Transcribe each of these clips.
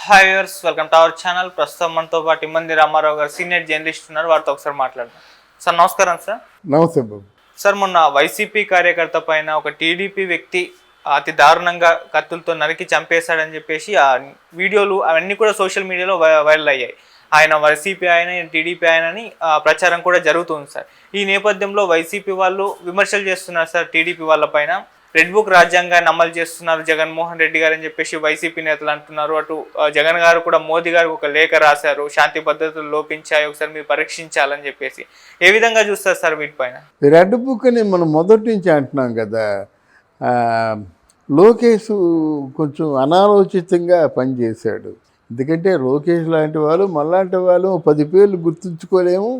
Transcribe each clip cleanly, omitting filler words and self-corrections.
Hi viewers, welcome to our channel. ప్రస్తుతం మనతో పాటు ఇమ్మంది రామారావు గారు సీనియర్ జర్నలిస్ట్ ఉన్నారు. వారితో ఒకసారి మాట్లాడదాం. సార్ నమస్కారం. సార్ నమస్తే బాబు. సార్ మొన్న వైసీపీ కార్యకర్త పైన ఒక టీడీపీ వ్యక్తి అతి దారుణంగా కత్తులతో నరికి చంపేశాడని చెప్పేసి ఆ వీడియోలు అవన్నీ కూడా సోషల్ మీడియాలో వైరల్ అయ్యాయి. ఆయన వైసీపీ ఆయన, టీడీపీ ఆయనని ప్రచారం కూడా జరుగుతుంది సార్. ఈ నేపథ్యంలో వైసీపీ వాళ్ళు విమర్శలు చేస్తున్నారు సార్ టీడీపీ వాళ్ళ పైన. రెడ్ బుక్ రాజ్యాంగాన్ని అమలు చేస్తున్నారు జగన్మోహన్ రెడ్డి గారు అని చెప్పేసి వైసీపీ నేతలు అంటున్నారు. అటు జగన్ గారు కూడా మోదీ గారికి ఒక లేఖ రాశారు, శాంతి భద్రతలు లోపించాయి, ఒకసారి మీరు పరీక్షించాలని చెప్పేసి. ఏ విధంగా చూస్తారు సార్ వీటిపైన? రెడ్ బుక్ అని మనం మొదటి నుంచి అంటున్నాం కదా. లోకేష్ కొంచెం అనాలోచితంగా పనిచేశాడు. ఎందుకంటే లోకేష్ లాంటి వాళ్ళు మనలాంటి వాళ్ళు 10 పేర్లు గుర్తుంచుకోలేము,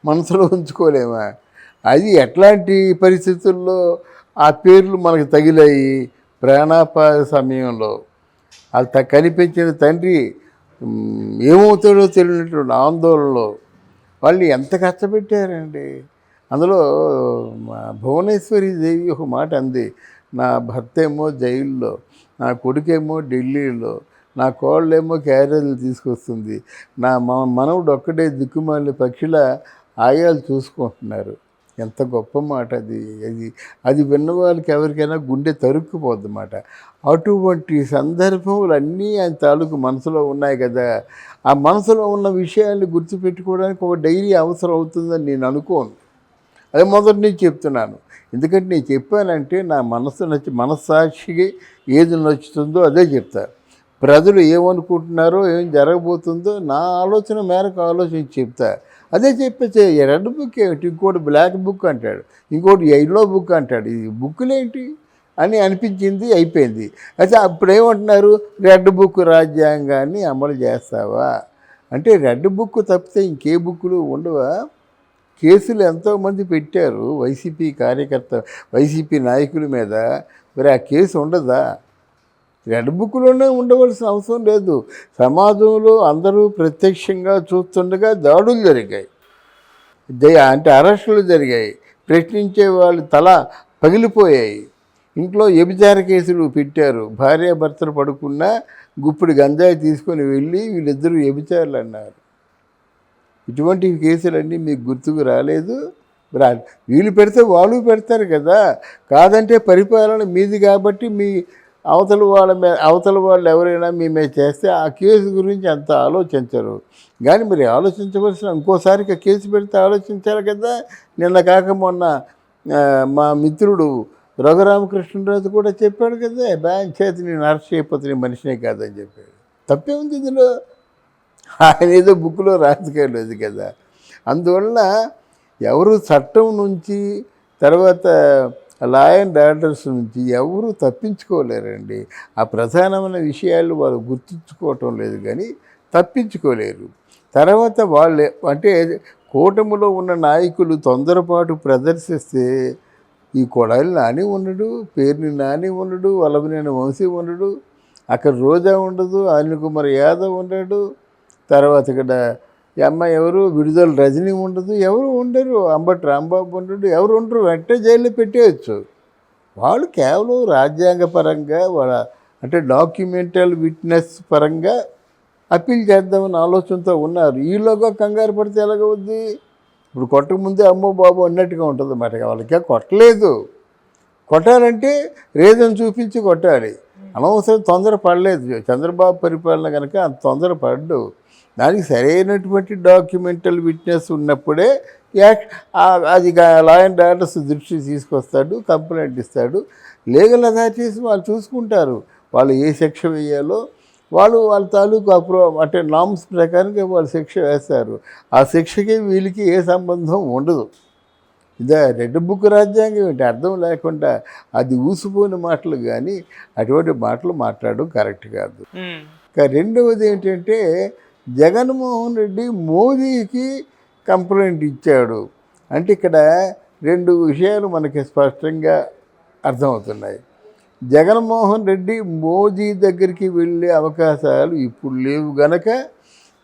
మనసులో ఉంచుకోలేమా? అది ఎట్లాంటి పరిస్థితుల్లో ఆ పేర్లు మనకు తగిలాయి. ప్రాణాపాయ సమయంలో అది కనిపించిన తండ్రి ఏమవుతాడో తెలియనటువంటి ఆందోళనలో వాళ్ళు ఎంత కష్టపెట్టారండి. అందులో భువనేశ్వరి దేవి ఒక మాట అంది, నా భర్త ఏమో జైల్లో, నా కొడుకేమో ఢిల్లీలో, నా కోళ్ళేమో క్యారేజీలు తీసుకొస్తుంది, నా మనవుడు ఒక్కడే దిక్కుమాలి పక్షిలా ఆయాలు చూసుకుంటున్నారు. ఎంత గొప్ప మాట అది. అది విన్న వాళ్ళకి ఎవరికైనా గుండె తరుక్కుపోద్దన్నమాట. అటువంటి సందర్భములు అన్నీ ఆయన తాలూకు మనసులో ఉన్నాయి కదా. ఆ మనసులో ఉన్న విషయాన్ని గుర్తుపెట్టుకోవడానికి ఒక డైరీ అవసరం అవుతుందని నేను అనుకోను. అదే మొదటి నుంచి చెప్తున్నాను. ఎందుకంటే నేను చెప్పానంటే నా మనస్సాక్షికి ఏది నచ్చుతుందో అదే చెప్తా. ప్రజలు ఏమనుకుంటున్నారో ఏం జరగబోతుందో నా ఆలోచన మేరకు ఆలోచించి చెప్తా. అదే చెప్పేసి రెడ్ బుక్ ఏమిటి, ఇంకోటి బ్లాక్ బుక్ అంటాడు, ఇంకోటి ఎల్లో బుక్ అంటాడు. ఈ బుక్కులేంటి అని అనిపించింది, అయిపోయింది. అయితే అప్పుడు ఏమంటున్నారు, రెడ్ బుక్ రాజ్యాంగాన్ని అమలు చేస్తావా అంటే రెడ్ బుక్ తప్పితే ఇంకే బుక్కులు ఉండవా? కేసులు ఎంతోమంది పెట్టారు వైసీపీ కార్యకర్త, వైసీపీ నాయకుల మీద. మరి ఆ కేసు ఉండదా? రెడ్ బుక్లోనే ఉండవలసిన అవసరం లేదు. సమాజంలో అందరూ ప్రత్యక్షంగా చూస్తుండగా దాడులు జరిగాయి, అంటే అరెస్టులు జరిగాయి, ప్రశ్నించే వాళ్ళు తల పగిలిపోయాయి. ఇంట్లో వ్యభిచార కేసులు పెట్టారు. భార్యాభర్తలు పడుకున్నా గుప్పుడు గంజాయి తీసుకొని వెళ్ళి వీళ్ళిద్దరూ వ్యభిచారులు అన్నారు. ఇటువంటి కేసులన్నీ మీకు గుర్తుకు రాలేదు? వీళ్ళు పెడితే వాళ్ళు పెడతారు కదా. కాదంటే పరిపాలన మీది కాబట్టి మీ అవతల వాళ్ళు ఎవరైనా మీ మీద చేస్తే ఆ కేసు గురించి అంత ఆలోచించరు. కానీ మరి ఆలోచించవలసిన ఇంకోసారికి కేసు పెడితే ఆలోచించాలి కదా. నిన్న కాక మొన్న మా మిత్రుడు రఘురామకృష్ణరాజు కూడా చెప్పాడు కదా, బ్యాంక్ చేతి నేను అరెస్ట్ చేయకపోతే మనిషినే కాదని చెప్పాడు. తప్పే ఉంది ఇందులో. ఆయన ఏదో బుక్లో రాజకీయాలు కదా. అందువలన ఎవరు చట్టం నుంచి తర్వాత లా అండ్ ఆర్డర్స్ నుంచి ఎవరు తప్పించుకోలేరండి. ఆ ప్రధానమైన విషయాలు వాళ్ళు గుర్తుంచుకోవటం లేదు, కానీ తప్పించుకోలేరు. తర్వాత వాళ్ళు అంటే కూటమిలో ఉన్న నాయకులు తొందరపాటు ప్రదర్శిస్తే ఈ కొడాలి నాని ఉండడు, పేరుని నాని ఉండడు, వల్లభనేని వంశీ ఉండడు, అక్కడ రోజా ఉండదు, అనిల్ కుమార్ యాదవ్ ఉండడు, తర్వాత ఇక్కడ అమ్మాయి ఎవరు విడుదల రజనీ ఉండదు, ఎవరు ఉండరు, అంబటి రాంబాబు ఉండడు, ఎవరు ఉండరు. వెంటనే జైల్లో పెట్టేయచ్చు. వాళ్ళు కేవలం రాజ్యాంగపరంగా వాళ్ళ అంటే డాక్యుమెంటల్ విట్నెస్ పరంగా అప్పీల్ చేద్దామని ఆలోచనతో ఉన్నారు. ఈలోగా కంగారు పడితే ఎలాగవుద్ది? ఇప్పుడు కొట్టకముందే అమ్మో బాబు అన్నట్టుగా ఉంటుంది అన్నమాట. వాళ్ళకి కొట్టలేదు. కొట్టాలంటే రీజన్ చూపించి కొట్టాలి. అనవసరం తొందర పడలేదు. చంద్రబాబు పరిపాలన కనుక అంత తొందర పడ్డు. దానికి సరైనటువంటి డాక్యుమెంటల్ విట్నెస్ ఉన్నప్పుడే అది లా అండ్ ఆర్డర్స్ దృష్టి తీసుకొస్తాడు, కంప్లైంట్ ఇస్తాడు. లీగల్ అథారిటీస్ వాళ్ళు చూసుకుంటారు. వాళ్ళు ఏ శిక్ష వేయాలో వాళ్ళ తాలూకు అంటే నామ్స్ ప్రకారంగా వాళ్ళు శిక్ష వేస్తారు. ఆ శిక్షకి వీళ్ళకి ఏ సంబంధం ఉండదు. ఇదే రెడ్ బుక్ రాజ్యాంగం ఏంటి అర్థం లేకుండా అది ఊసిపోయిన మాటలు, కానీ అటువంటి మాటలు మాట్లాడడం కరెక్ట్ కాదు. ఇంకా రెండవది ఏంటంటే జగన్మోహన్ రెడ్డి మోదీకి కంప్లైంట్ ఇచ్చాడు అంటే ఇక్కడ 2 విషయాలు మనకి స్పష్టంగా అర్థమవుతున్నాయి. జగన్మోహన్ రెడ్డి మోదీ దగ్గరికి వెళ్ళే అవకాశాలు ఇప్పుడు లేవు గనక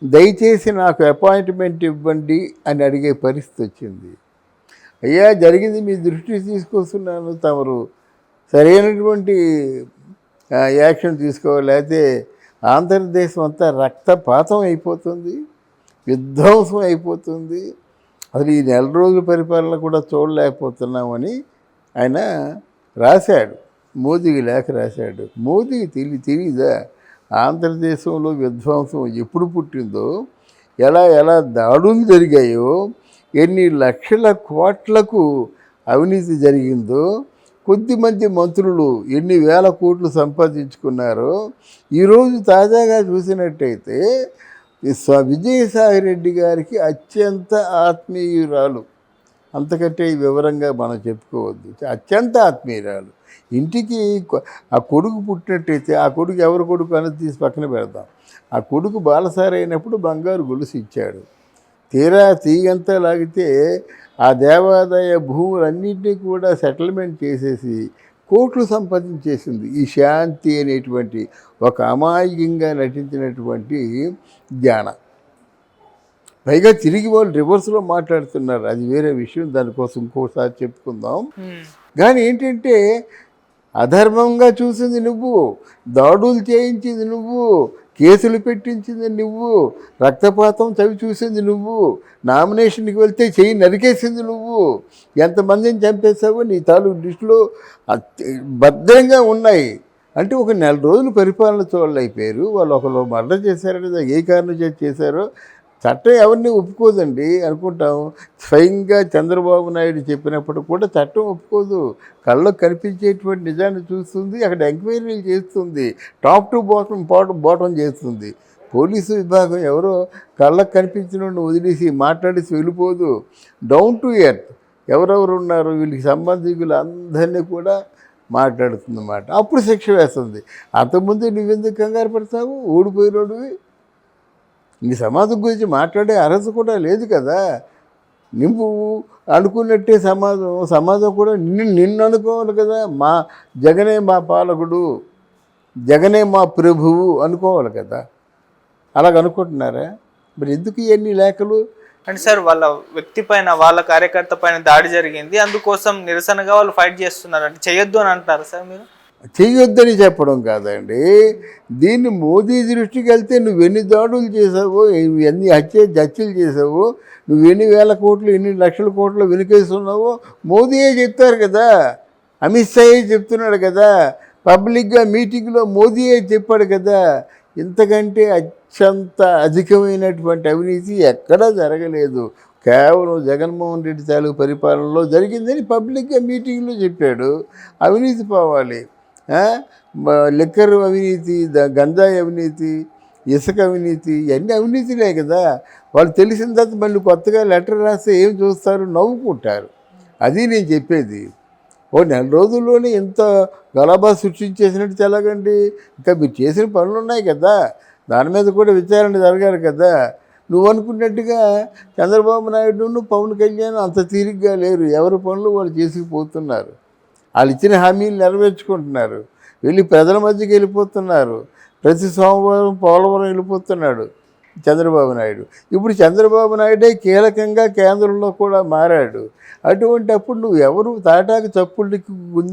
దయచేసి నాకు అపాయింట్మెంట్ ఇవ్వండి అని అడిగే పరిస్థితి వచ్చింది. అయ్యా జరిగింది మీ దృష్టికి తీసుకొస్తున్నాను, తమరు సరైనటువంటి యాక్షన్ తీసుకోవాలి, అయితే ఆంధ్రదేశం అంతా రక్తపాతం అయిపోతుంది, విధ్వంసం అయిపోతుంది, అసలు ఈ నెల రోజుల పరిపాలన కూడా చూడలేకపోతున్నామని ఆయన రాశాడు. మోదీకి లేఖ రాశాడు. మోదీకి తెలీదా ఆంధ్రదేశంలో విధ్వంసం ఎప్పుడు పుట్టిందో, ఎలా ఎలా దాడులు జరిగాయో, ఎన్ని లక్షల కోట్లకు అవినీతి జరిగిందో, కొద్దిమంది మంత్రులు ఎన్ని వేల కోట్లు సంపాదించుకున్నారో. ఈరోజు తాజాగా చూసినట్టయితే విజయసాయి రెడ్డి గారికి అత్యంత ఆత్మీయురాలు, అంతకంటే వివరంగా మనం చెప్పుకోవద్దు, అత్యంత ఆత్మీయురాలు. ఇంటికి ఆ కొడుకు పుట్టినట్టయితే ఆ కొడుకు ఎవరి కొడుకు అనేది తీసి పక్కన పెడదాం. ఆ కొడుకు బాలసారి అయినప్పుడు బంగారు గొలుసు ఇచ్చాడు. తీరా తీగంతా లాగితే ఆ దేవాదాయ భూములన్నింటినీ కూడా సెటిల్మెంట్ చేసేసి కోట్లు సంపాదించేసింది ఈ శాంతి అనేటువంటి ఒక అమాయకంగా నటించినటువంటి జ్ఞాన. పైగా తిరిగి వాళ్ళు రివర్స్లో మాట్లాడుతున్నారు, అది వేరే విషయం, దానికోసం ఇంకోసారి చెప్పుకుందాం. కానీ ఏంటంటే అధర్మంగా చూసింది నువ్వు, దాడులు చేయించింది నువ్వు, కేసులు పెట్టించింది నువ్వు, రక్తపాతం చవి చూసింది నువ్వు, నామినేషన్కి వెళ్తే చెయ్యి నరికేసింది నువ్వు, ఎంతమందిని చంపేసావో నీ తాలూకు దృష్టిలో భద్రంగా ఉన్నాయి. అంటే ఒక నెల రోజులు పరిపాలన చూడలేకపోయారు వాళ్ళు. ఒకరు మర్డర్ చేశారో ఏ కారణం చేశారో చట్టం ఎవరిని ఒప్పుకోదండి అనుకుంటాం. స్వయంగా చంద్రబాబు నాయుడు చెప్పినప్పుడు కూడా చట్టం ఒప్పుకోదు. కళ్ళకు కనిపించేటువంటి నిజాన్ని చూస్తుంది, అక్కడ ఎంక్వైరీలు చేస్తుంది, టాప్ టు బాటం చేస్తుంది. పోలీసు విభాగం ఎవరో కళ్ళకు కనిపించిన వదిలేసి మాట్లాడేసి వెళ్ళిపోదు. డౌన్ టు ఎర్త్ ఎవరెవరు ఉన్నారు వీళ్ళకి సంబంధికులు అందరినీ కూడా మాట్లాడుతుందన్నమాట. అప్పుడు శిక్ష వేస్తుంది. అంతకుముందు నువ్వెందుకు కంగారు పడతావు? ఓడిపోయినోడివి, నీ సమాజం గురించి మాట్లాడే అర్హత కూడా లేదు కదా. నువ్వు అనుకున్నట్టే సమాజం కూడా నిన్ను అనుకోవాలి కదా. మా జగనే మా పాలకుడు, జగనే మా ప్రభువు అనుకోవాలి కదా. అలాగ అనుకుంటున్నారా? మరి ఎందుకు ఇవన్నీ లేఖలు? అంటే సార్ వాళ్ళ వ్యక్తి పైన, వాళ్ళ కార్యకర్త పైన దాడి జరిగింది, అందుకోసం నిరసనగా వాళ్ళు ఫైట్ చేస్తున్నారు అంటే చేయొద్దు అని అంటారు సార్ మీరు? చెయ్యొద్దని చెప్పడం కాదండి. దీన్ని మోదీ దృష్టికి వెళ్తే నువ్వెన్ని దాడులు చేసావో, ఎన్ని హత్యలు చేసావో, నువ్వెన్ని వేల కోట్లు ఎన్ని లక్షల కోట్లు వెనుకేస్తున్నావో మోదీయే చెప్తారు కదా. అమిత్ షాయే చెప్తున్నాడు కదా, పబ్లిక్గా మీటింగ్లో మోదీయే చెప్పాడు కదా. ఇంతకంటే అత్యంత అధికమైనటువంటి అవినీతి ఎక్కడా జరగలేదు, కేవలం జగన్మోహన్ రెడ్డి తాలూకు పరిపాలనలో జరిగిందని పబ్లిక్గా మీటింగ్లో చెప్పాడు. అవినీతి పోవాలి, లిక్కర్ అవినీతి, గంజాయి అవినీతి, ఇసుక అవినీతి, ఇవన్నీ అవినీతిలే కదా. వాళ్ళు తెలిసిన తర్వాత మళ్ళీ కొత్తగా లెటర్ రాస్తే ఏం చూస్తారు? నవ్వుకుంటారు. అది నేను చెప్పేది. ఓ నెల రోజుల్లోనే ఇంత గలాబా సృష్టించేసినట్టు ఎలాగండి? ఇంకా మీరు చేసిన పనులు ఉన్నాయి కదా, దాని మీద కూడా విచారణ జరగాలి కదా. నువ్వు అనుకున్నట్టుగా చంద్రబాబు నాయుడును పవన్ కళ్యాణ్ అంత తీరిగ్గా లేరు. ఎవరి పనులు వాళ్ళు చేసుకుపోతున్నారు. వాళ్ళు ఇచ్చిన హామీలు నెరవేర్చుకుంటున్నారు. వెళ్ళి ప్రజల మధ్యకి వెళ్ళిపోతున్నారు. ప్రతి సోమవారం పోలవరం వెళ్ళిపోతున్నాడు చంద్రబాబు నాయుడు. ఇప్పుడు చంద్రబాబు నాయుడే కీలకంగా కేంద్రంలో కూడా మారాడు. అటువంటప్పుడు నువ్వు ఎవరు తాటాకు చప్పుళ్ళకి